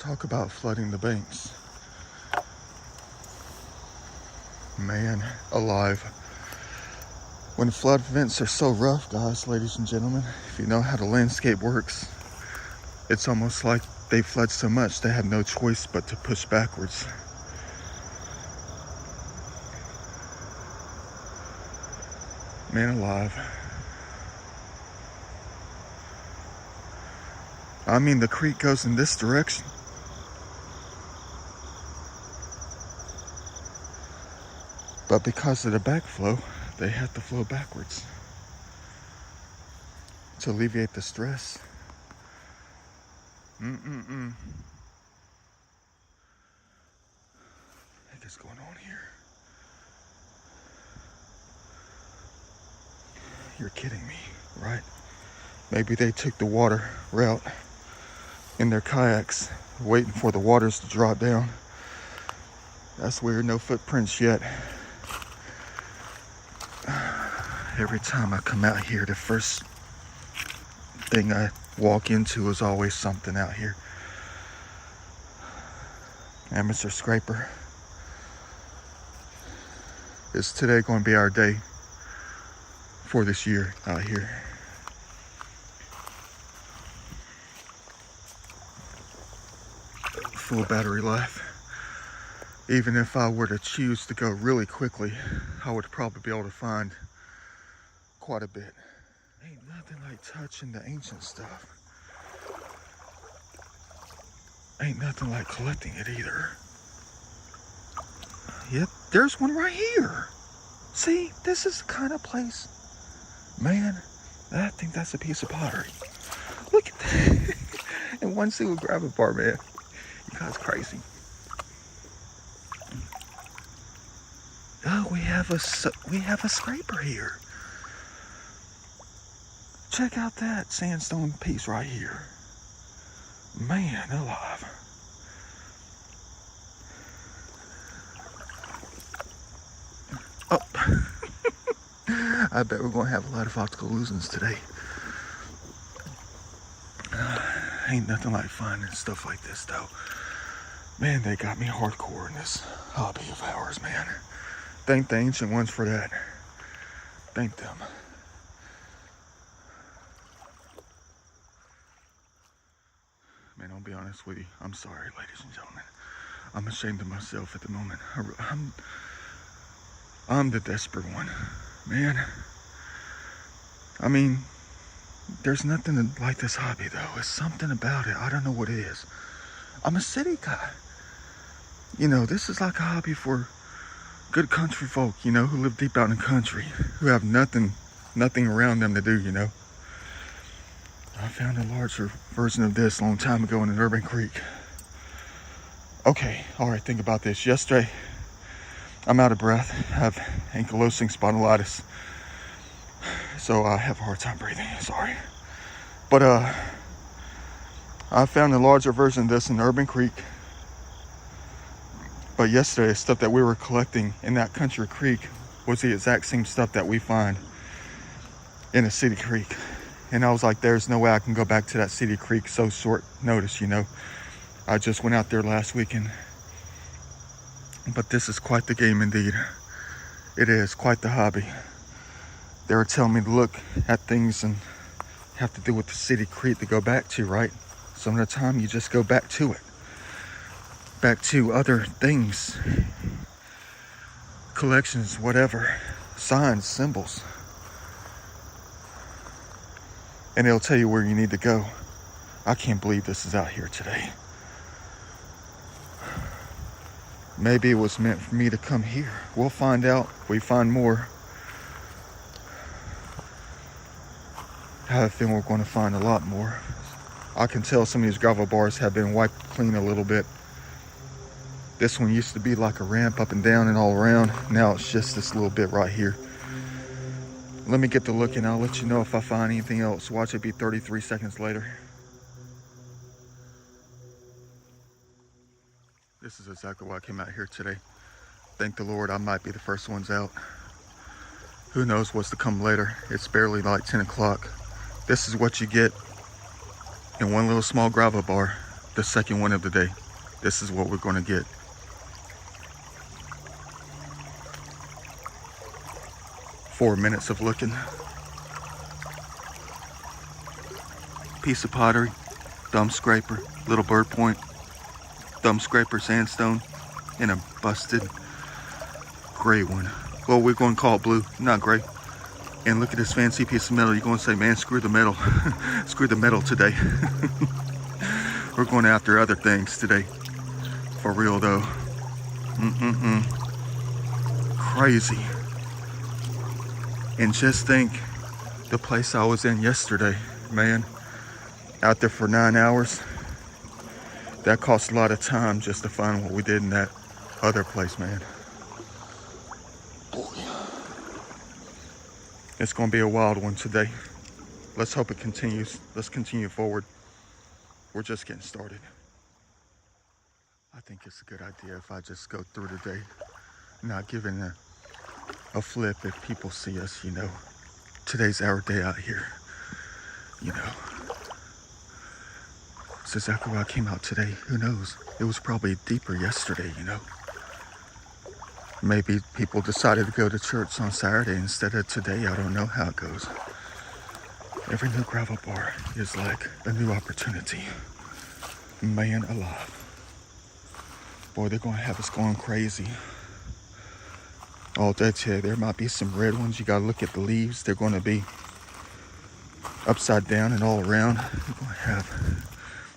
Talk about flooding the banks. Man alive. When flood events are so rough, guys, ladies and gentlemen, if you know how the landscape works, it's almost like they flood so much they have no choice but to push backwards. Man alive. I mean, the creek goes in this direction. But because of the backflow, they have to flow backwards to alleviate the stress. What is going on here? You're kidding me, right? Maybe they took the water route in their kayaks, waiting for the waters to drop down. That's weird, no footprints yet. Every time I come out here, the first thing I walk into is always something out here. Amateur scraper. Is today going to be our day for this year out here? Full battery life. Even if I were to choose to go really quickly, I would probably be able to find quite a bit. Ain't nothing like touching the ancient stuff. Ain't nothing like collecting it either. Yep, there's one right here. See, this is the kind of place, man, I think that's a piece of pottery. Look at that. And one single grab bar, man. You guys crazy. Oh, we have a scraper here. Check out that sandstone piece right here. Man alive. Oh. I bet we're going to have a lot of optical illusions today. Ain't nothing like finding stuff like this, though. Man, they got me hardcore in this hobby of ours, man. Thank the ancient ones for that. Thank them. Man, I'll be honest with you. I'm sorry, ladies and gentlemen. I'm ashamed of myself at the moment. I'm the desperate one. Man, I mean, there's nothing like this hobby, though. It's something about it. I don't know what it is. I'm a city guy. You know, this is like a hobby for good country folk, you know, who live deep out in the country, who have nothing around them to do, you know. I found a larger version of this a long time ago in an urban creek. Okay, all right, think about this. Yesterday, I'm out of breath, I have ankylosing spondylitis, so I have a hard time breathing, sorry. But I found a larger version of this in Urban Creek. But yesterday, stuff that we were collecting in that country creek was the exact same stuff that we find in a city creek. And I was like, there's no way I can go back to that city creek so short notice, you know. I just went out there last weekend. But this is quite the game indeed. It is quite the hobby. They were telling me to look at things and have to do with the city creek to go back to, right? Some of the time you just go back to it. Back to other things. Collections, whatever. Signs, symbols. And it'll tell you where you need to go. I can't believe this is out here today. Maybe it was meant for me to come here. We'll find out. We find more. I have a feeling we're going to find a lot more. I can tell some of these gravel bars have been wiped clean a little bit. This one used to be like a ramp up and down and all around. Now it's just this little bit right here. Let me get to looking. I'll let you know if I find anything else. Watch it be 33 seconds later. This is exactly why I came out here today. Thank the Lord, I might be the first ones out. Who knows what's to come later. It's barely like 10 o'clock. This is what you get in one little small gravel bar. the second one of the day. This is what we're going to get. Four minutes of looking. Piece of pottery, thumb scraper, little bird point, thumb scraper sandstone, and a busted gray one. Well, we're going to call it blue, not gray. And look at this fancy piece of metal. You're going to say, man, screw the metal. Screw the metal today. We're going after other things today. For real, though. Crazy. And just think, the place I was in yesterday, man, out there for 9 hours, that cost a lot of time just to find what we did in that other place, man. Boy. It's going to be a wild one today. Let's hope it continues. Let's continue forward. We're just getting started. I think it's a good idea if I just go through today, not giving a flip if people see us, you know. Today's our day out here, you know. It's exactly why I came out today. Who knows? It was probably deeper yesterday, you know. Maybe people decided to go to church on Saturday instead of today. I don't know how it goes. Every new gravel bar is like a new opportunity. Man alive. Boy, they're going to have us going crazy. All day today, there might be some red ones. You got to look at the leaves. They're going to be upside down and all around. You're going to have...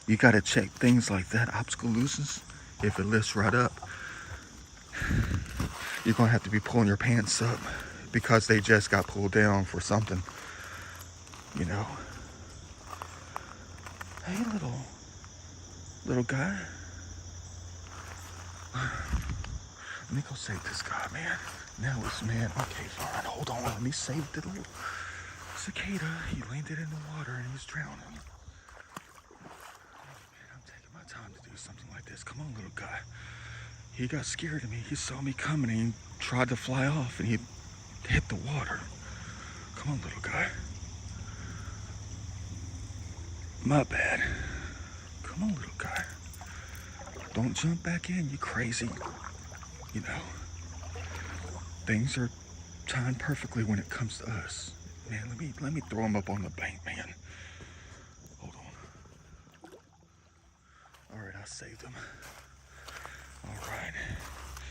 You got to check things like that. Obstacle looseness. If it lifts right up, you're going to have to be pulling your pants up because they just got pulled down for something, you know. Hey, little guy. Let me go save this guy, man. Now it's, man, okay, fine. Hold on, let me save the little cicada. He landed in the water and he's drowning. Man, I'm taking my time to do something like this. Come on, little guy. He got scared of me. He saw me coming and he tried to fly off and he hit the water. Come on, little guy. My bad. Come on, little guy. Don't jump back in, you crazy. You know, things are timed perfectly when it comes to us. Man, let me throw him up on the bank, man. Hold on. All right, I saved him. All right.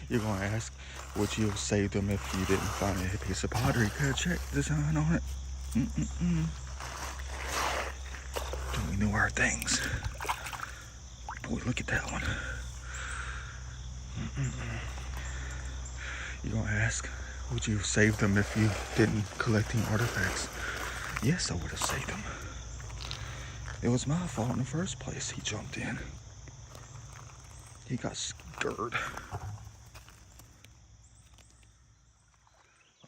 You're going to ask, would you have saved him if you didn't find a piece of pottery? Could have checked the design on it. Don't we know our things? Boy, look at that one. You're going to ask, would you have saved them if you didn't collect any artifacts? Yes, I would have saved them. It was my fault in the first place. He jumped in. He got scared. I'll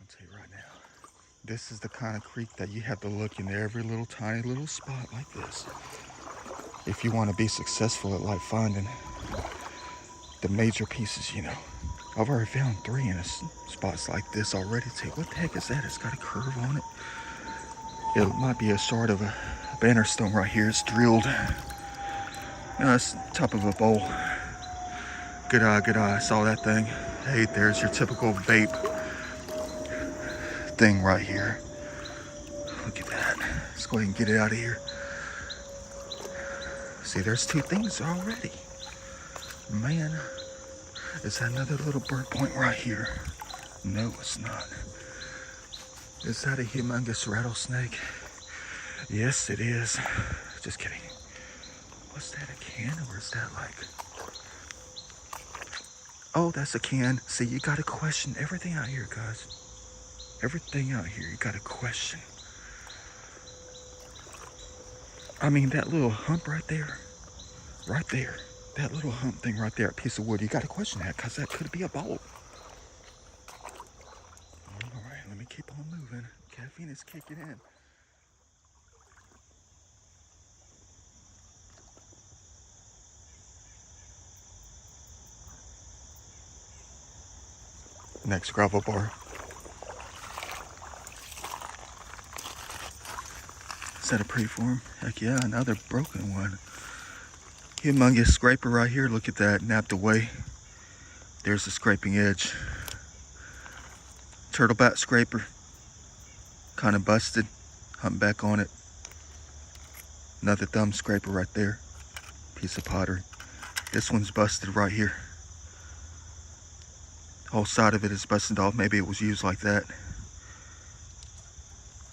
tell you right now, this is the kind of creek that you have to look in every little tiny little spot like this if you want to be successful at like finding the major pieces, you know. I've already found 3 in spots like this already. What the heck is that? It's got a curve on it. It might be a shard of a banner stone right here. It's drilled. No, it's top of a bowl. Good eye, good eye. I saw that thing. Hey, there's your typical vape thing right here. Look at that. Let's go ahead and get it out of here. See, there's 2 things already. Man, is that another little bird point right here? No, it's not. Is that a humongous rattlesnake? Yes, it is. Just kidding. Was that a can or is that like... Oh, that's a can. See, you gotta question everything out here, guys. Everything out here, you gotta question. I mean, that little hump right there. Right there. That little hump thing right there, a piece of wood, you gotta question that because that could be a bowl. All right, let me keep on moving. Caffeine is kicking in. Next gravel bar. Is that a preform? Heck yeah, another broken one. Humongous scraper right here. Look at that, napped away. There's the scraping edge. Turtleback scraper, kind of busted. Humpback on it. Another thumb scraper right there. Piece of pottery. This one's busted right here. Whole side of it is busted off. Maybe it was used like that.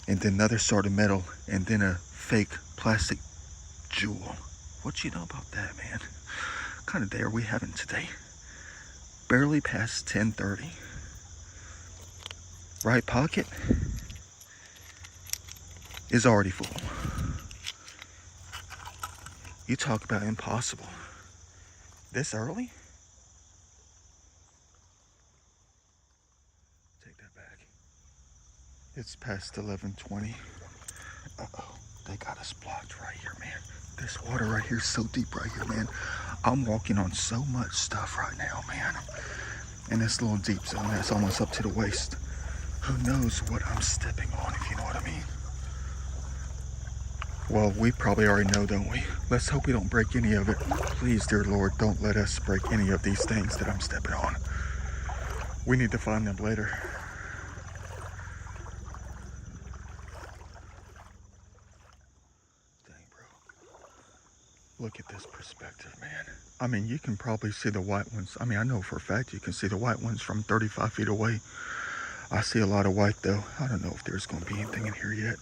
And then another sort of metal, and then a fake plastic jewel. What you know about that, man? What kind of day are we having today? Barely past 10:30. Right pocket is already full. You talk about impossible. This early? Take that back. It's past 11:20. Uh-oh, they got us blocked right here, man. This water right here is so deep right here, man. I'm walking on so much stuff right now, man. In this little deep zone that's almost up to the waist. Who knows what I'm stepping on, if you know what I mean. Well, we probably already know, don't we? Let's hope we don't break any of it. Please, dear Lord, don't let us break any of these things that I'm stepping on. We need to find them later. Dang, bro. Look at this perspective, man. I mean, you can probably see the white ones. I mean, I know for a fact you can see the white ones from 35 feet away. I see a lot of white, though. I don't know if there's going to be anything in here yet.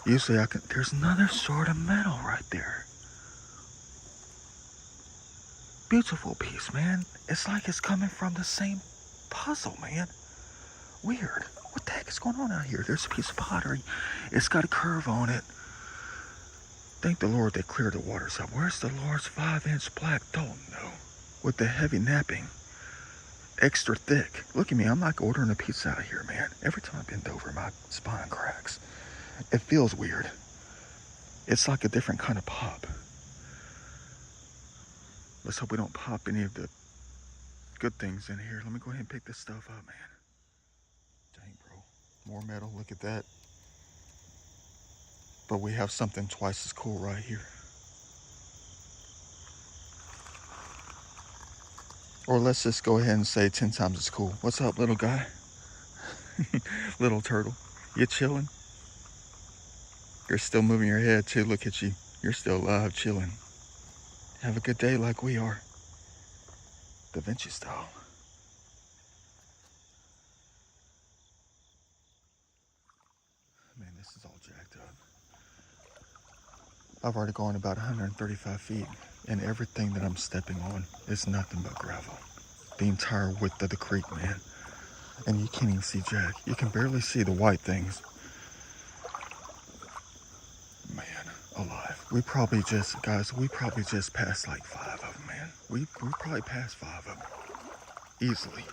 Usually I can... There's another sort of metal right there. Beautiful piece, man. It's like it's coming from the same puzzle, man. Weird. What the heck is going on out here? There's a piece of pottery. It's got a curve on it. Thank the Lord they cleared the waters up. Where's the Lord's 5-inch black? Don't know. With the heavy napping. Extra thick. Look at me. I'm like ordering a pizza out here, man. Every time I bend over, my spine cracks. It feels weird. It's like a different kind of pop. Let's hope we don't pop any of the good things in here. Let me go ahead and pick this stuff up, man. Dang, bro. More metal. Look at that. But we have something twice as cool right here. Or let's just go ahead and say 10 times as cool. What's up, little guy? Little turtle. You chilling? You're still moving your head too. Look at you. You're still alive, chilling. Have a good day like we are. Da Vinci style. Man, this is all jacked up. I've already gone about 135 feet, and everything that I'm stepping on is nothing but gravel. The entire width of the creek, man. And you can't even see jack. You can barely see the white things. Man, alive. We probably just passed like 5 of them, man. We probably passed 5 of them. Easily.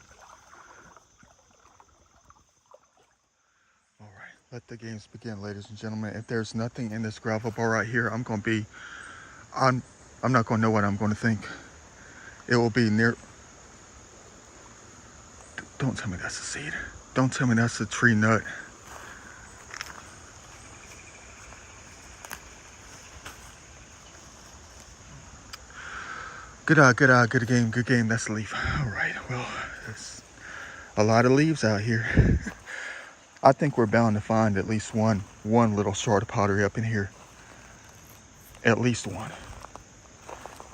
All right, let the games begin, ladies and gentlemen. If there's nothing in this gravel bar right here, I'm not gonna know what I'm gonna think. It will be near... Don't tell me that's a seed. Don't tell me that's a tree nut. Good game. That's a leaf. All right, well, there's a lot of leaves out here. I think we're bound to find at least one little shard of pottery up in here. At least one.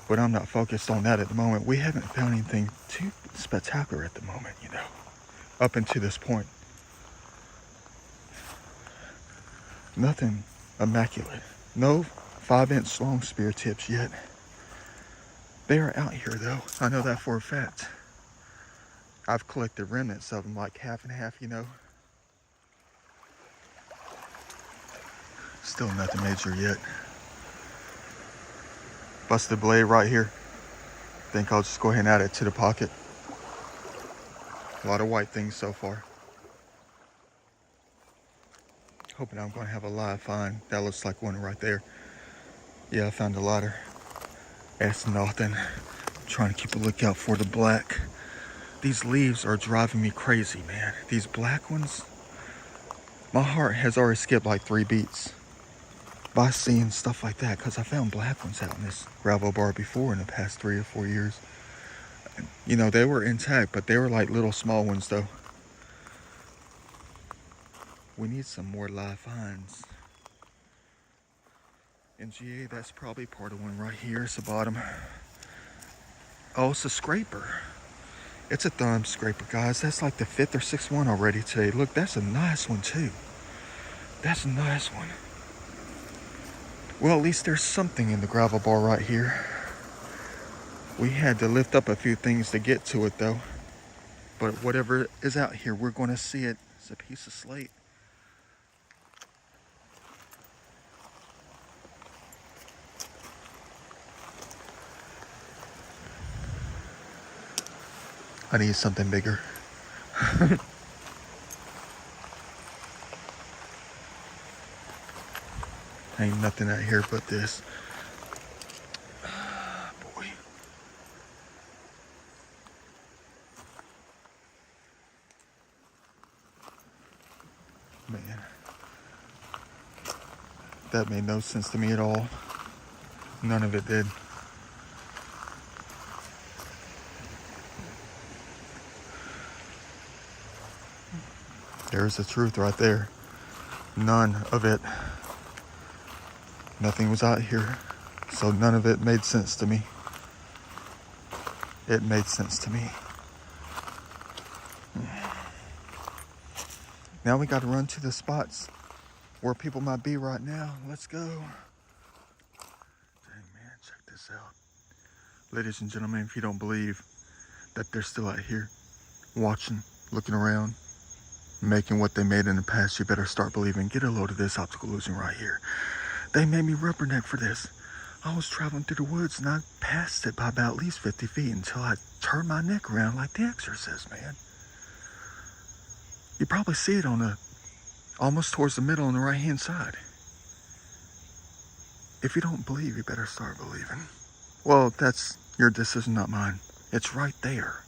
But I'm not focused on that at the moment. We haven't found anything too spectacular at the moment, you know, up until this point. Nothing immaculate. No 5-inch long spear tips yet. They are out here, though. I know that for a fact. I've collected remnants of them, like half and half, you know. Still nothing major yet. Busted blade right here. Think I'll just go ahead and add it to the pocket. A lot of white things so far. Hoping I'm going to have a live find. That looks like one right there. Yeah, I found a ladder. That's nothing. I'm trying to keep a lookout for the black. These leaves are driving me crazy, man. These black ones. My heart has already skipped like 3 beats. by seeing stuff like that, because I found black ones out in this gravel bar before in the past 3 or 4 years. You know, they were intact, but they were like little small ones though. We need some more live finds. In GA, that's probably part of one right here. It's the bottom. Oh, it's a scraper. It's a thumb scraper, guys. That's like the 5th or 6th one already today. Look, that's a nice one too. That's a nice one. Well, at least there's something in the gravel bar right here. We had to lift up a few things to get to it though. But whatever is out here, we're going to see it. It's a piece of slate. I need something bigger. Ain't nothing out here but this. Boy. Man. That made no sense to me at all. None of it did. There's the truth right there. None of it. Nothing was out here, so none of it made sense to me. It made sense to me. Now we got to run to the spots where people might be right now. Let's go. Dang, man, check this out. Ladies and gentlemen, if you don't believe that they're still out here watching, looking around, making what they made in the past, you better start believing. Get a load of this optical illusion right here. They made me rubberneck for this. I was traveling through the woods and I passed it by about at least 50 feet until I turned my neck around like The Exorcist, man. You probably see it on the, almost towards the middle on the right hand side. If you don't believe, you better start believing. Well, that's your decision, not mine. It's right there.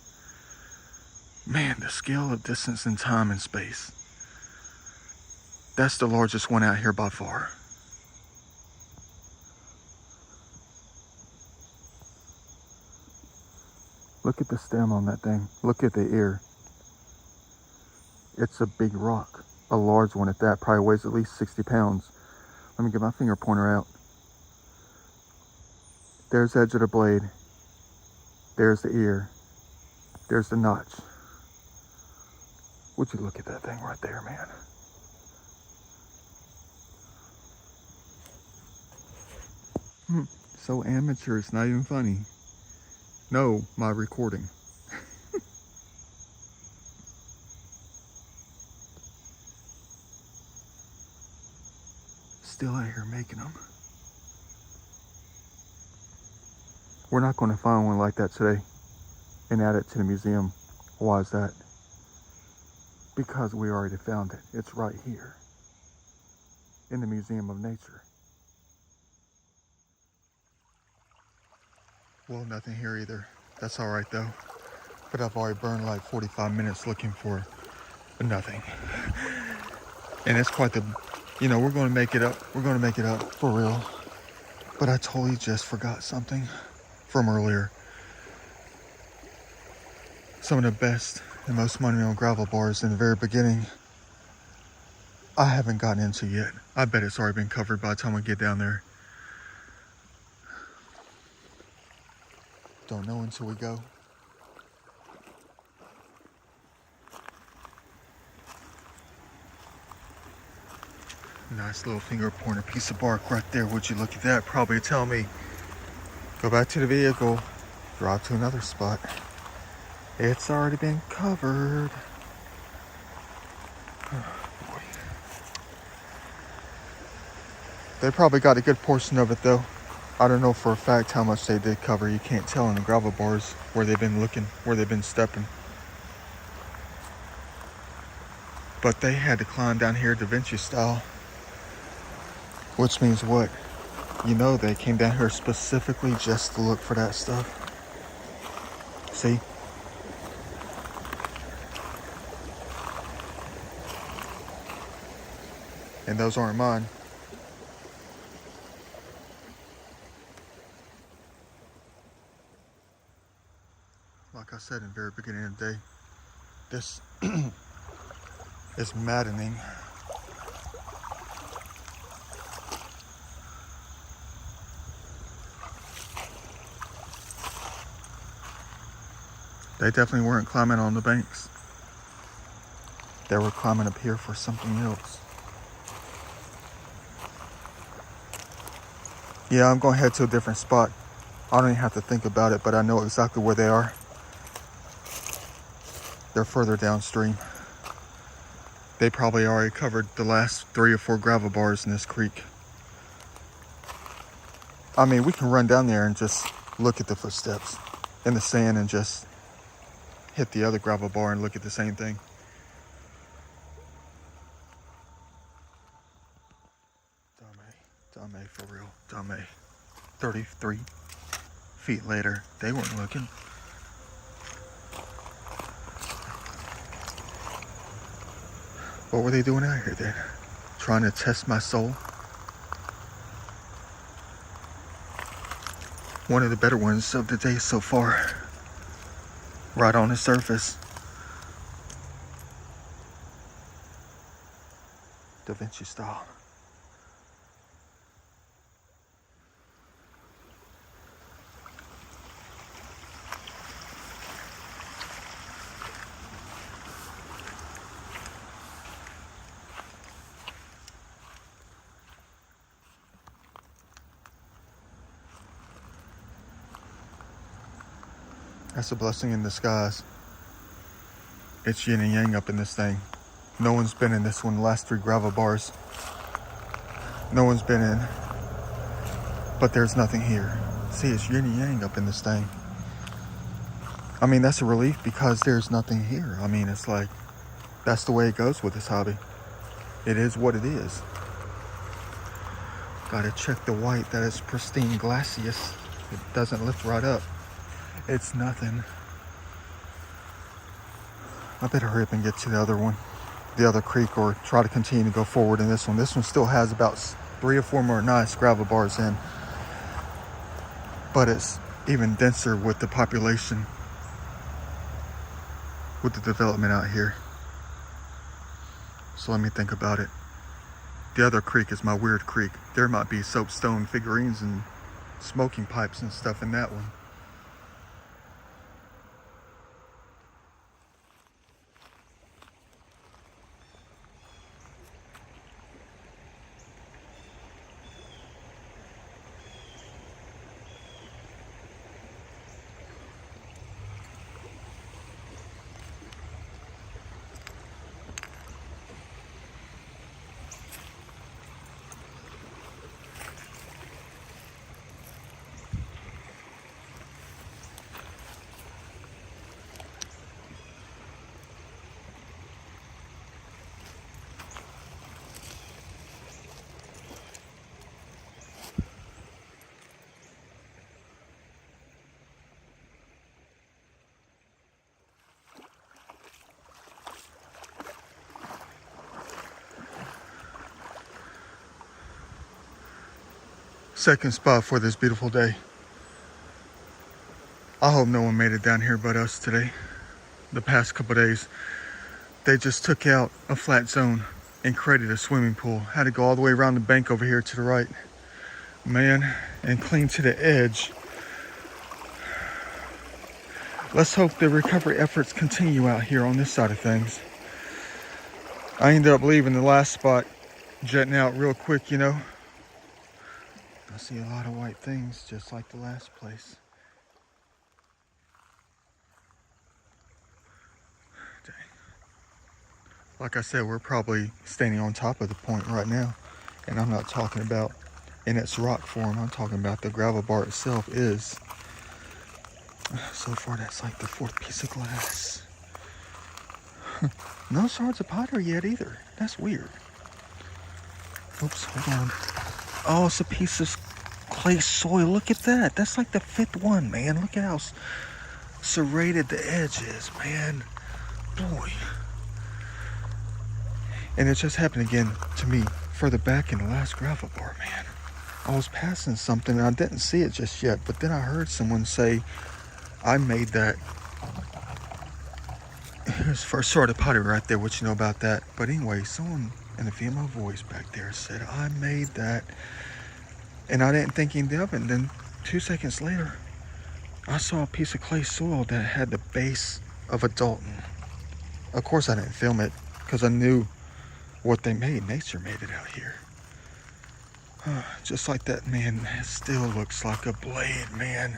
Man, the scale of distance and time and space. That's the largest one out here by far. Look at the stem on that thing. Look at the ear. It's a big rock. A large one at that. Probably weighs at least 60 pounds. Let me get my finger pointer out. There's the edge of the blade. There's the ear. There's the notch. Would you look at that thing right there, man? So amateur, it's not even funny. No, my recording. Still out here making them. We're not going to find one like that today and add it to the museum. Why is that? Because we already found it. It's right here in the Museum of Nature. Well, nothing here either. That's all right though. But I've already burned like 45 minutes looking for nothing. And it's quite the, you know, we're going to make it up. We're going to make it up for real. But I totally just forgot something from earlier. Some of the best and most monumental gravel bars in the very beginning, I haven't gotten into yet. I bet it's already been covered by the time we get down there. Don't know until we go. Nice little finger pointer piece of bark right there. Would you look at that? Probably tell me, go back to the vehicle, drive to another spot. It's already been covered. Oh, boy. They probably got a good portion of it though. I don't know for a fact how much they did cover. You can't tell in the gravel bars where they've been looking, where they've been stepping. But they had to climb down here Da Vinci style. Which means what? You know they came down here specifically just to look for that stuff. See? And those aren't mine. Like I said in the very beginning of the day, this is maddening. They definitely weren't climbing on the banks. They were climbing up here for something else. Yeah, I'm going to head to a different spot. I don't even have to think about it, but I know exactly where they are. They're further downstream. They probably already covered the last 3 or 4 gravel bars in this creek. I mean, we can run down there and just look at the footsteps in the sand and just hit the other gravel bar and look at the same thing. Dame for real, Dame. 33 feet later, they weren't looking. What were they doing out here then? Trying to test my soul? One of the better ones of the day so far. Right on the surface. Da Vinci style. That's a blessing in disguise. It's yin and yang up in this thing. No one's been in this one the last 3 gravel bars. No one's been in. But there's nothing here. See, it's yin and yang up in this thing. I mean, that's a relief because there's nothing here. I mean, it's like, that's the way it goes with this hobby. It is what it is. Gotta check the white that is pristine glacis. It doesn't lift right up. It's nothing. I better hurry up and get to the other one, the other creek, or try to continue to go forward in this one. This one still has about 3 or 4 more nice gravel bars in, but it's even denser with the population, with the development out here. So let me think about it. The other creek is my weird creek. There might be soapstone figurines and smoking pipes and stuff in that one. Second spot for this beautiful day. I hope no one made it down here but us today. The past couple days, they just took out a flat zone and created a swimming pool. Had to go all the way around the bank over here to the right, man, and clean to the edge. Let's hope the recovery efforts continue out here on this side of things. I ended up leaving the last spot, jetting out real quick, you know. I see a lot of white things, just like the last place. Dang. Like I said, we're probably standing on top of the point right now. And I'm not talking about in its rock form. I'm talking about the gravel bar itself is. So far, that's like the 4th piece of glass. No shards of pottery yet either. That's weird. Oops, hold on. Oh, it's a piece of clay soil. Look at that. That's like the 5th one, man. Look at how serrated the edge is, man. Boy. And it just happened again to me further back in the last gravel bar, man. I was passing something and I didn't see it just yet, but then I heard someone say, I made that Here's the first sort of pottery right there, what you know about that. But anyway, someone in a female voice back there said, I made that. And I didn't think anything of it. And then 2 seconds later, I saw a piece of clay soil that had the base of a Dalton. Of course I didn't film it because I knew what they made. Nature made it out here. Just like that, man. It still looks like a blade, man.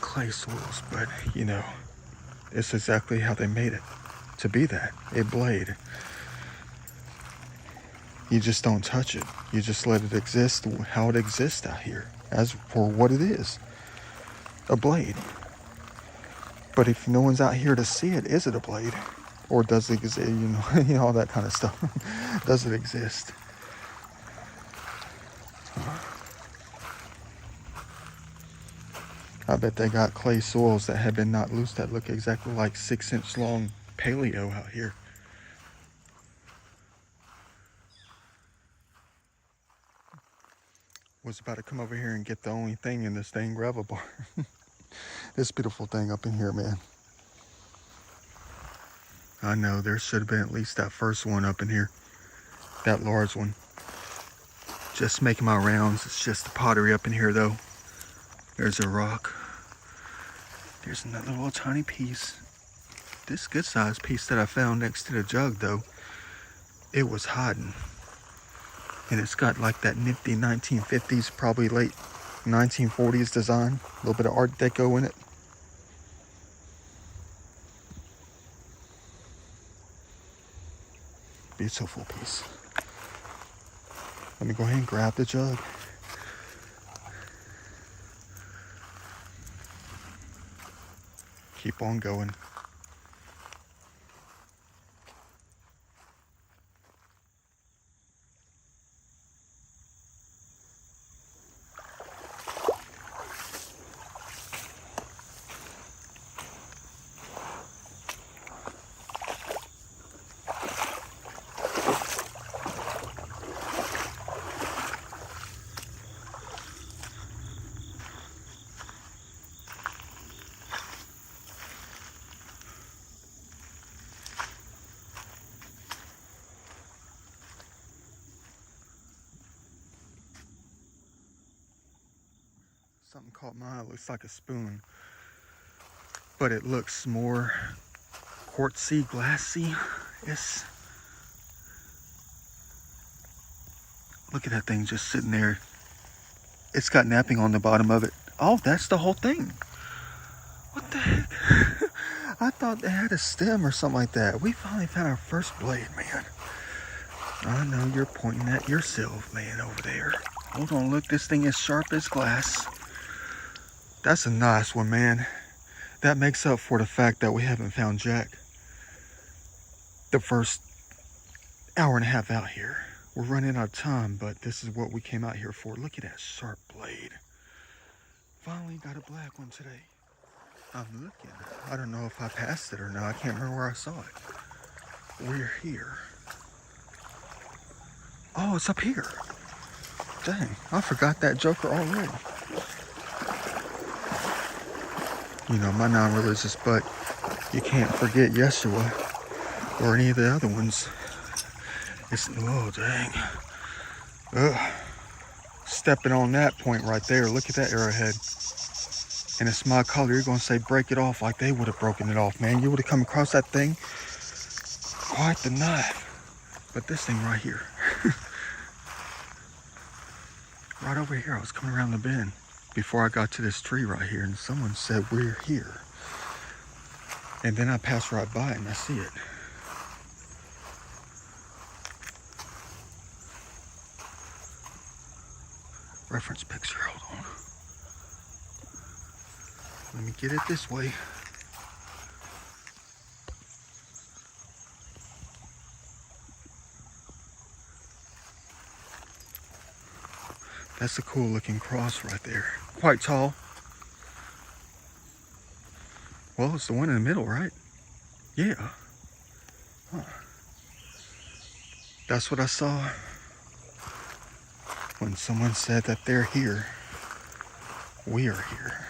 Clay soils, but you know, it's exactly how they made it to be that, a blade. You just don't touch it. You just let it exist how it exists out here, as for what it is, a blade. But if no one's out here to see it, is it a blade? Or does it exist, you know, all that kind of stuff. Does it exist? I bet they got clay soils that have been not loose that look exactly like 6-inch long paleo out here. Was about to come over here and get the only thing in this dang gravel bar. This beautiful thing up in here, man. I know there should have been at least that first one up in here. That large one. Just making my rounds. It's just the pottery up in here though. There's a rock. There's another little tiny piece. This good sized piece that I found next to the jug though, it was hiding. And it's got like that nifty 1950s, probably late 1940s design. A little bit of Art Deco in it. Beautiful piece. Let me go ahead and grab the jug. Keep on going. Something caught my eye. Looks like a spoon, but it looks more quartzy, glassy. Look at that thing just sitting there. It's got napping on the bottom of it. Oh, that's the whole thing. What the heck? I thought they had a stem or something like that. We finally found our first blade, man. I know you're pointing at yourself, man, over there. Hold on, look, this thing is sharp as glass. That's a nice one, man. That makes up for the fact that we haven't found Jack the first hour and a half out here. We're running out of time, but this is what we came out here for. Look at that sharp blade. Finally got a black one today. I'm looking. I don't know if I passed it or not. I can't remember where I saw it. We're here. Oh, it's up here. Dang, I forgot that joker already. You know, my non-religious, but you can't forget Yeshua or any of the other ones. It's, oh, dang. Ugh. Stepping on that point right there. Look at that arrowhead. And it's my color. You're going to say break it off like they would have broken it off, man. You would have come across that thing. Quite the knife. But this thing right here. Right over here. I was coming around the bend before I got to this tree right here, and someone said we're here. And then I passed right by it and I see it. Reference picture, hold on. Let me get it this way. That's a cool looking cross right there. Quite tall. Well, it's the one in the middle, right? Yeah. Huh. That's what I saw when someone said that they're here. We are here.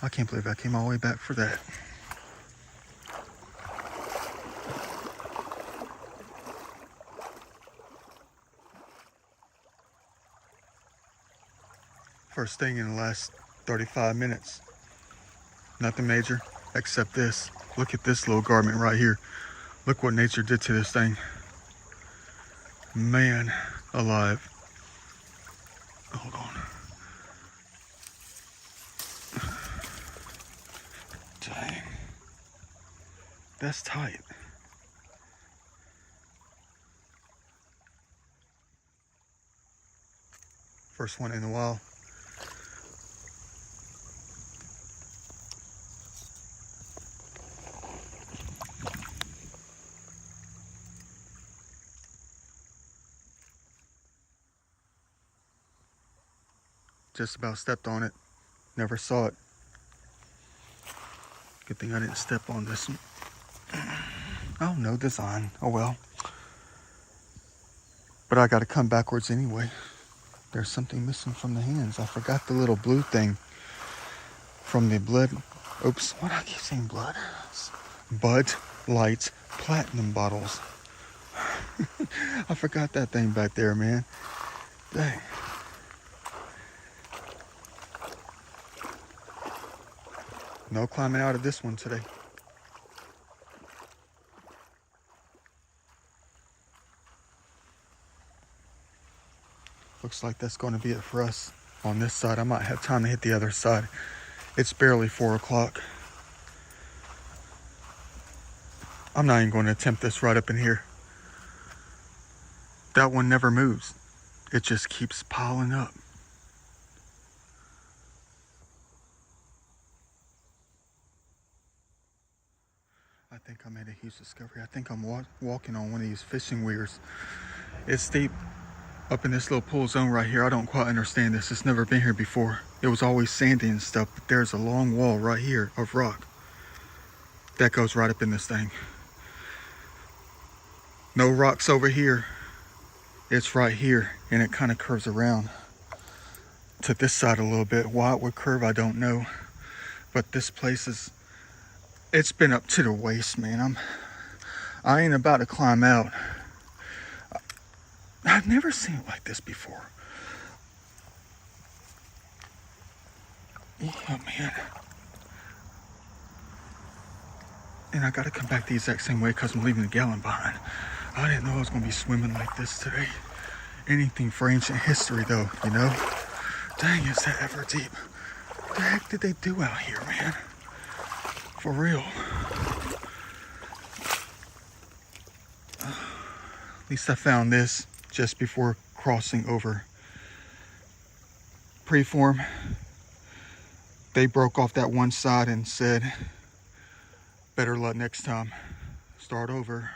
I can't believe I came all the way back for that. First thing in the last 35 minutes. Nothing major except this. Look at this little garment right here. Look what nature did to this thing. Man alive. Hold on. Dang. That's tight. First one in a while. Just about stepped on it. Never saw it. Good thing I didn't step on this one. Oh, no design. Oh well. But I gotta come backwards anyway. There's something missing from the hands. I forgot the little blue thing from the blood. Oops, what do I keep saying blood? Bud Light Platinum bottles. I forgot that thing back there, man. Dang. No climbing out of this one today. Looks like that's going to be it for us on this side. I might have time to hit the other side. It's barely 4 o'clock. I'm not even going to attempt this right up in here. That one never moves. It just keeps piling up. I think I made a huge discovery. I think I'm walking on one of these fishing weirs. It's deep up in this little pool zone right here. I don't quite understand this. It's never been here before. It was always sandy and stuff, but there's a long wall right here of rock that goes right up in this thing. No rocks over here. It's right here, and it kind of curves around to this side a little bit. Why it would curve, I don't know. But this place is, it's been up to the waist, man. I ain't about to climb out. I've never seen it like this before. Yeah, man. And I gotta come back the exact same way because I'm leaving the gallon behind. I didn't know I was gonna be swimming like this today. Anything for ancient history though, you know? Dang, is that ever deep? What the heck did they do out here, man? For real. At least I found this just before crossing over. Preform. They broke off that one side and said, better luck next time. Start over.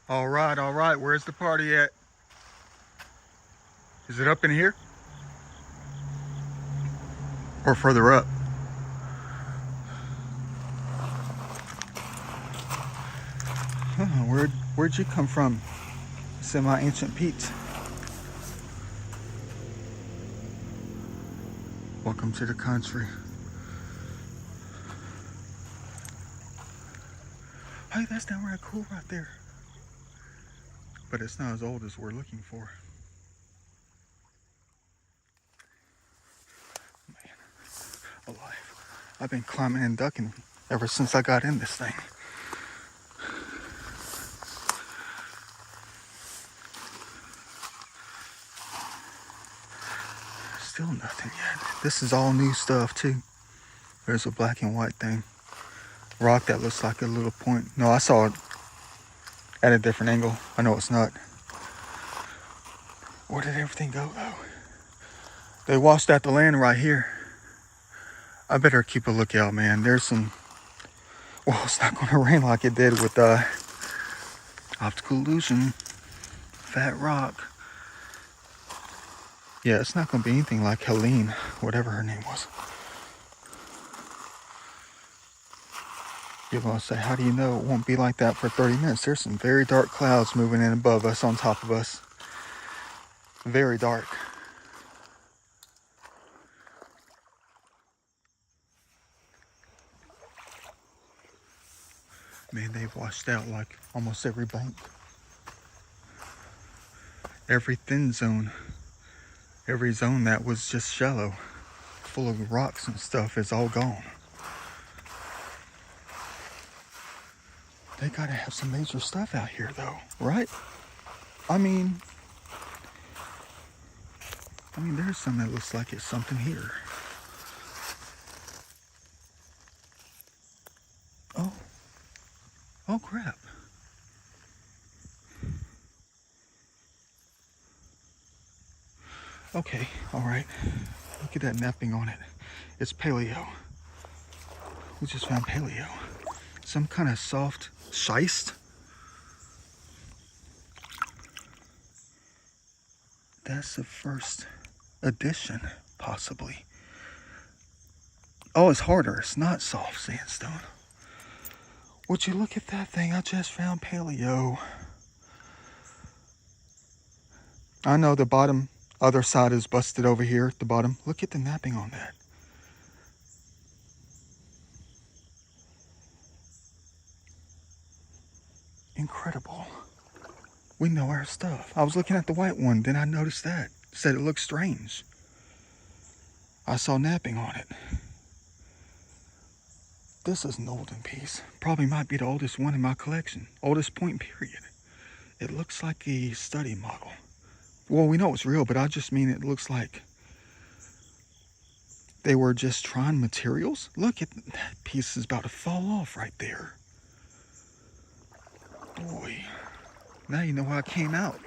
All right. Where's the party at? Is it up in here? Or further up? Where'd you come from? Semi-ancient Pete. Welcome to the country. Hey, that's downright cool right there. But it's not as old as we're looking for. Man, alive. I've been climbing and ducking ever since I got in this thing. Still nothing yet. This is all new stuff too. There's a black and white thing. Rock that looks like a little point. No, I saw it at a different angle. I know it's not. Where did everything go though? They washed out the land right here. I better keep a lookout, man. There's some, well, it's not gonna rain like it did with optical illusion, fat rock. Yeah, it's not gonna be anything like Helene, whatever her name was. You're going to say, how do you know it won't be like that for 30 minutes? There's some very dark clouds moving in above us, on top of us. Very dark. Man, they've washed out like almost every bank. Every thin zone. Every zone that was just shallow, full of rocks and stuff, is all gone. They gotta have some major stuff out here though, right? I mean, there's some that looks like it's something here. Oh crap. Okay, all right. Look at that napping on it. It's paleo. We just found paleo. Some kind of soft schist. That's the first edition, possibly. Oh, it's harder. It's not soft sandstone. Would you look at that thing? I just found paleo. I know the bottom other side is busted over here at the bottom. Look at the napping on that. Incredible. We know our stuff. I was looking at the white one, then I noticed that. Said it looked strange. I saw napping on it. This is an olden piece. Probably might be the oldest one in my collection. Oldest point period. It looks like a study model. Well, we know it's real, but I just mean it looks like they were just trying materials. Look at that piece is about to fall off right there. Boy, now you know how it came out.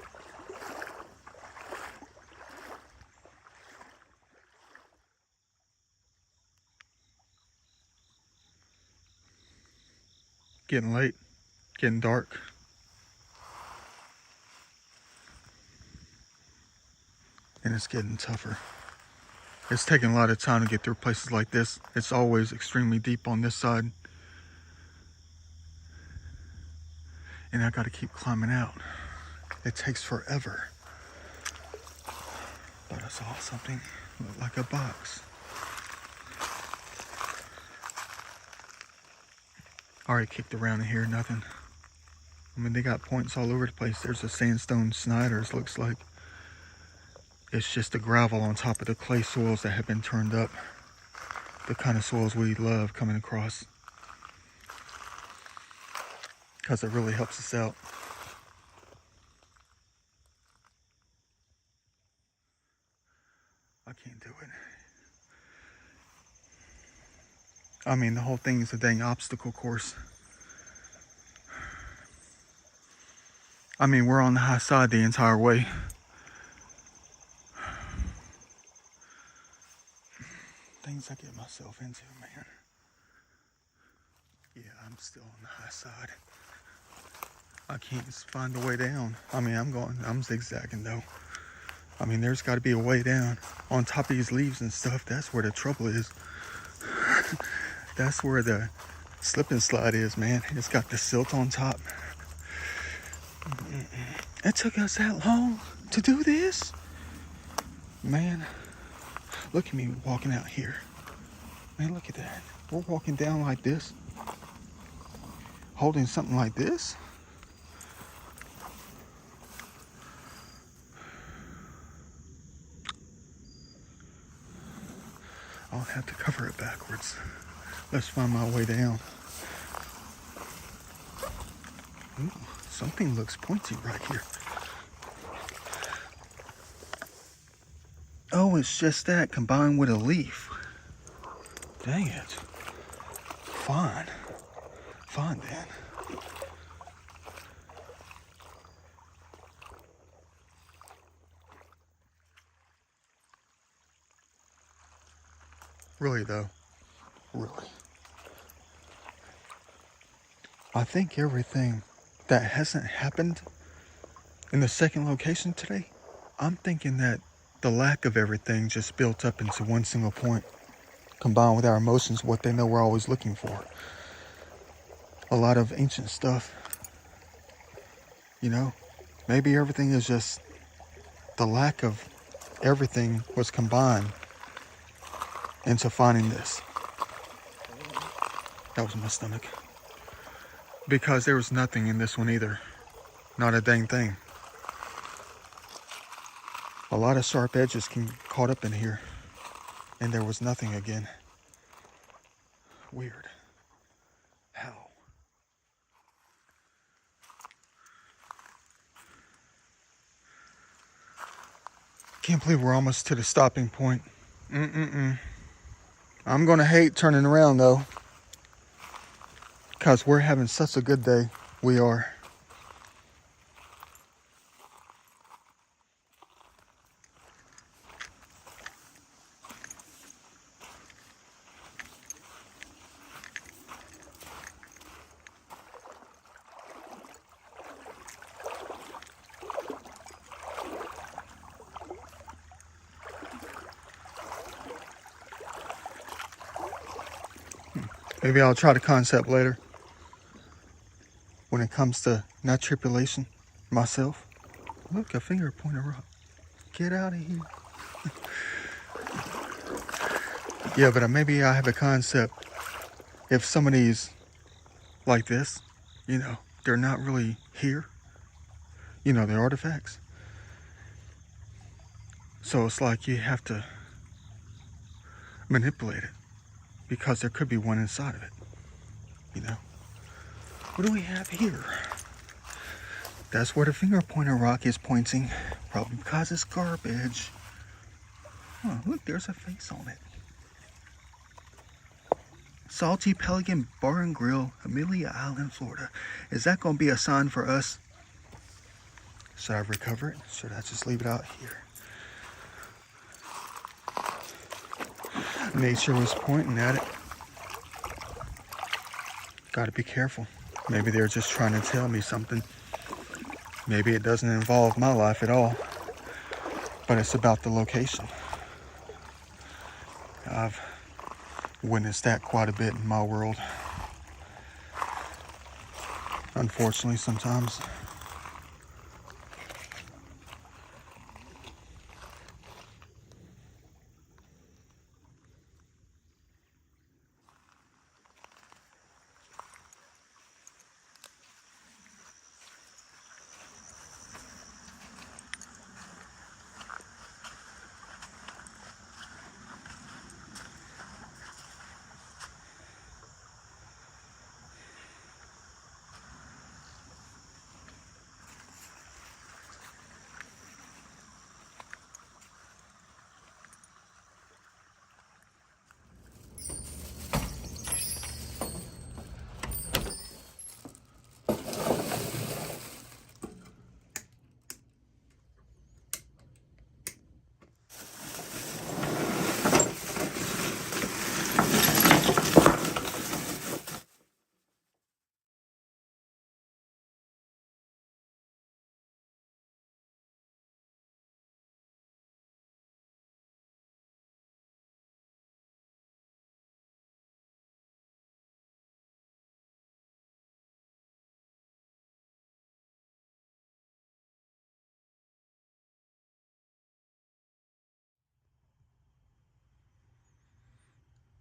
Getting late, getting dark. And it's getting tougher. It's taking a lot of time to get through places like this. It's always extremely deep on this side. And I gotta keep climbing out. It takes forever. But I saw something look like a box. Already kicked around in here, nothing. I mean, they got points all over the place. There's a sandstone Snyder's, looks like. It's just the gravel on top of the clay soils that have been turned up. The kind of soils we love coming across. Because it really helps us out. I can't do it. I mean, the whole thing is a dang obstacle course. I mean, we're on the high side the entire way. Things I get myself into, man. Yeah, I'm still on the high side. I can't find a way down. I mean, I'm zigzagging though. I mean, there's got to be a way down. On top of these leaves and stuff, that's where the trouble is. That's where the slip and slide is, man. It's got the silt on top. It took us that long to do this? Man, look at me walking out here. Man, look at that. We're walking down like this. Holding something like this. I'll have to cover it backwards. Let's find my way down. Ooh, something looks pointy right here. Oh, it's just that combined with a leaf. Dang it. Fine. Fine then. Really though. Really. I think everything that hasn't happened in the second location today, I'm thinking that the lack of everything just built up into one single point, combined with our emotions, what they know we're always looking for. a lot of ancient stuff. You know, maybe everything is just the lack of everything was combined into finding this. That was my stomach. Because there was nothing in this one either. Not a dang thing. A lot of sharp edges can caught up in here. And there was nothing again. Weird. How? Can't believe we're almost to the stopping point. I'm gonna hate turning around though. Because we're having such a good day. We are. Maybe I'll try the concept later. When it comes to not tribulation myself. Look, a finger pointer rock. Get out of here. Yeah, but maybe I have a concept. If some of these like this, you know, they're not really here. You know, they're artifacts. So it's like you have to manipulate it because there could be one inside of it, you know. What do we have here? That's where the finger pointer rock is pointing, probably because it's garbage. Oh, look, there's a face on it. Salty Pelican Bar and Grill, Amelia Island, Florida. Is that going to be a sign for us? Should I recover it? Should I just leave it out here? Nature was pointing at it. Gotta be careful. Maybe they're just trying to tell me something. Maybe it doesn't involve my life at all, but it's about the location. I've witnessed that quite a bit in my world. Unfortunately, sometimes.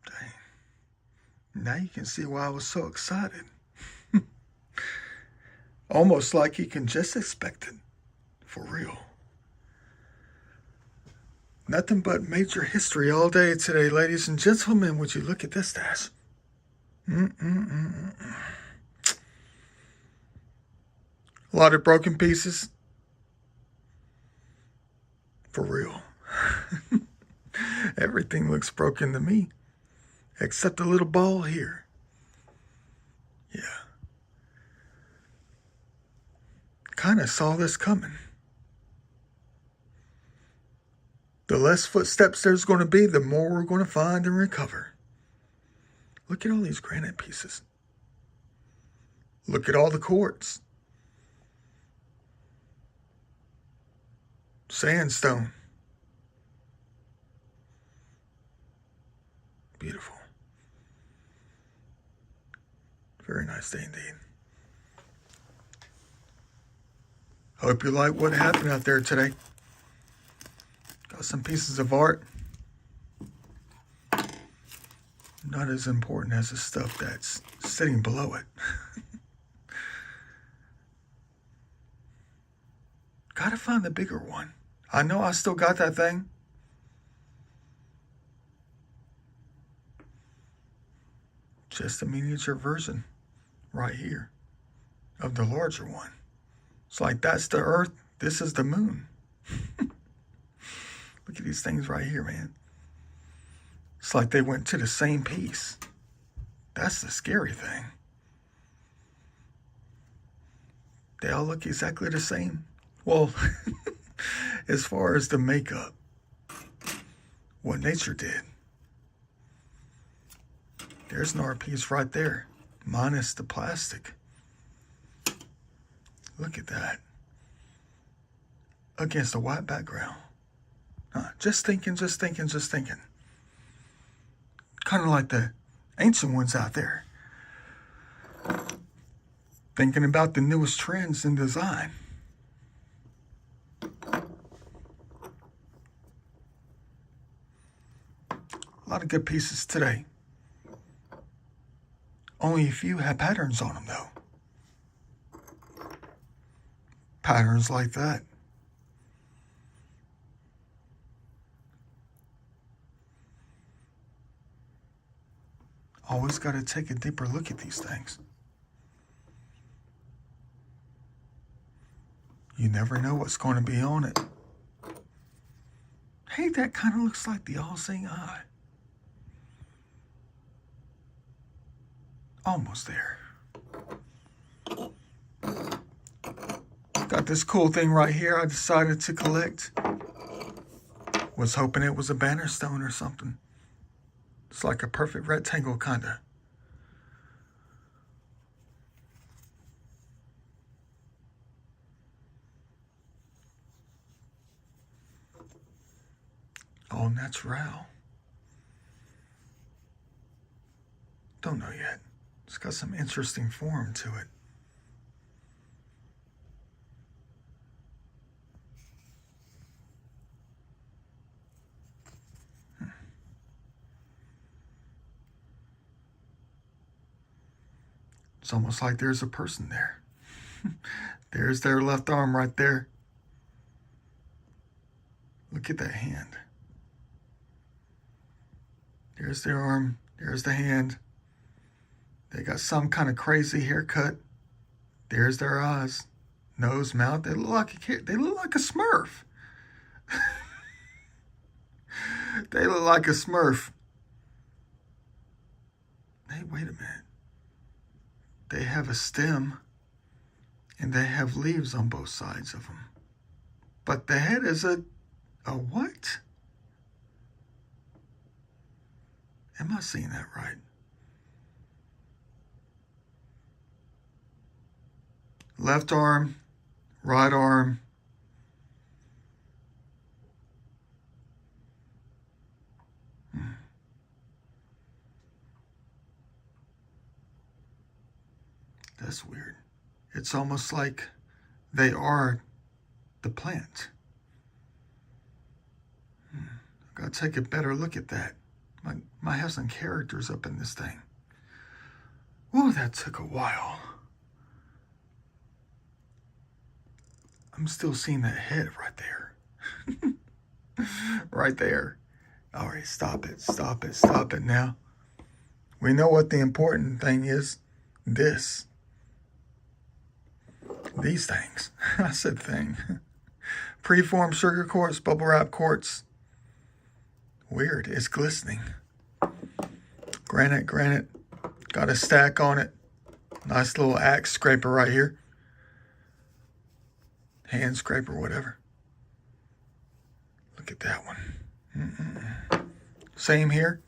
Dang. Now you can see why I was so excited. Almost like you can just expect it. For real. Nothing but major history all day today, ladies and gentlemen. Would you look at this dash? A lot of broken pieces. For real. Everything looks broken to me. Except the little ball here. Yeah. Kind of saw this coming. The less footsteps there's going to be, the more we're going to find and recover. Look at all these granite pieces. Look at all the quartz. Sandstone. Beautiful. Very nice day indeed. Hope you like what happened out there today. Got some pieces of art. Not as important as the stuff that's sitting below it. Gotta find the bigger one. I know I still got that thing. Just a miniature version right here of the larger one. It's like that's the Earth, this is the moon. Look at these things right here, man. It's like they went to the same piece. That's the scary thing. They all look exactly the same. Well, as far as the makeup, what nature did. There's an art piece right there, minus the plastic. Look at that. Against a white background. Just thinking. Kind of like the ancient ones out there. Thinking about the newest trends in design. A lot of good pieces today. Only a few have patterns on them, though. Patterns like that. Always got to take a deeper look at these things. You never know what's going to be on it. Hey, that kind of looks like the all-seeing eye. Almost there. Got this cool thing right here I decided to collect. Was hoping it was a banner stone or something. It's like a perfect rectangle, kinda. All natural. Don't know yet. It's got some interesting form to it. It's almost like there's a person there. There's their left arm right there. Look at that hand. There's their arm. There's the hand. They got some kind of crazy haircut. There's their eyes, nose, mouth. They look like a Smurf. They look like a Smurf. Hey, wait a minute. They have a stem, and they have leaves on both sides of them. But the head is a what? Am I seeing that right? Left arm, right arm. That's weird. It's almost like they are the plant. Gotta take a better look at that. Might have some characters up in this thing. Whoa, that took a while. I'm still seeing that head right there. Right there. All right, stop it now. We know what the important thing is. These things. I said thing. Preformed sugar quartz, bubble wrap quartz. Weird, it's glistening. Granite. Got a stack on it. Nice little axe scraper right here. Hand scraper, whatever. Look at that one. Same here.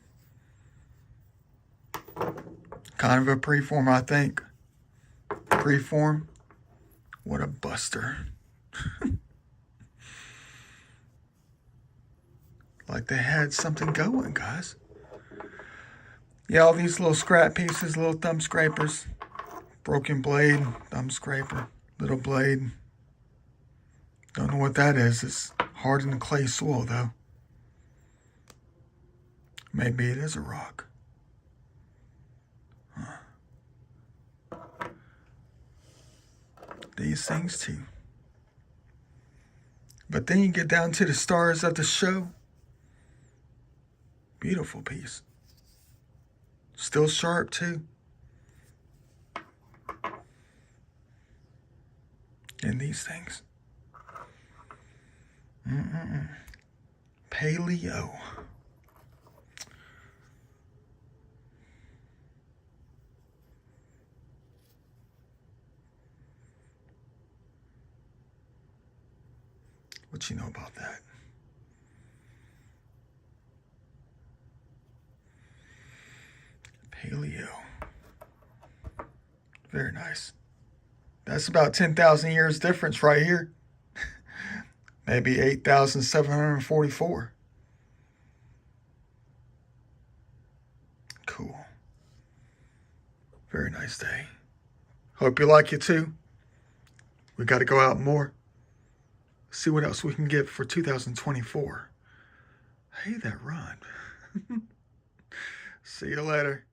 Kind of a preform, I think. Preform. What a buster. Like they had something going, guys. Yeah, all these little scrap pieces, little thumb scrapers. Broken blade, thumb scraper, little blade. Don't know what that is. It's hard in the clay soil though. Maybe it is a rock. Huh. These things too. But then you get down to the stars of the show. Beautiful piece. Still sharp too. And these things. Paleo. What you know about that? Paleo. Very nice. That's about 10,000 years difference right here. Maybe 8,744. Cool. Very nice day. Hope you like it too. We got to go out more. See what else we can get for 2024. Hey, that rhymed. See you later.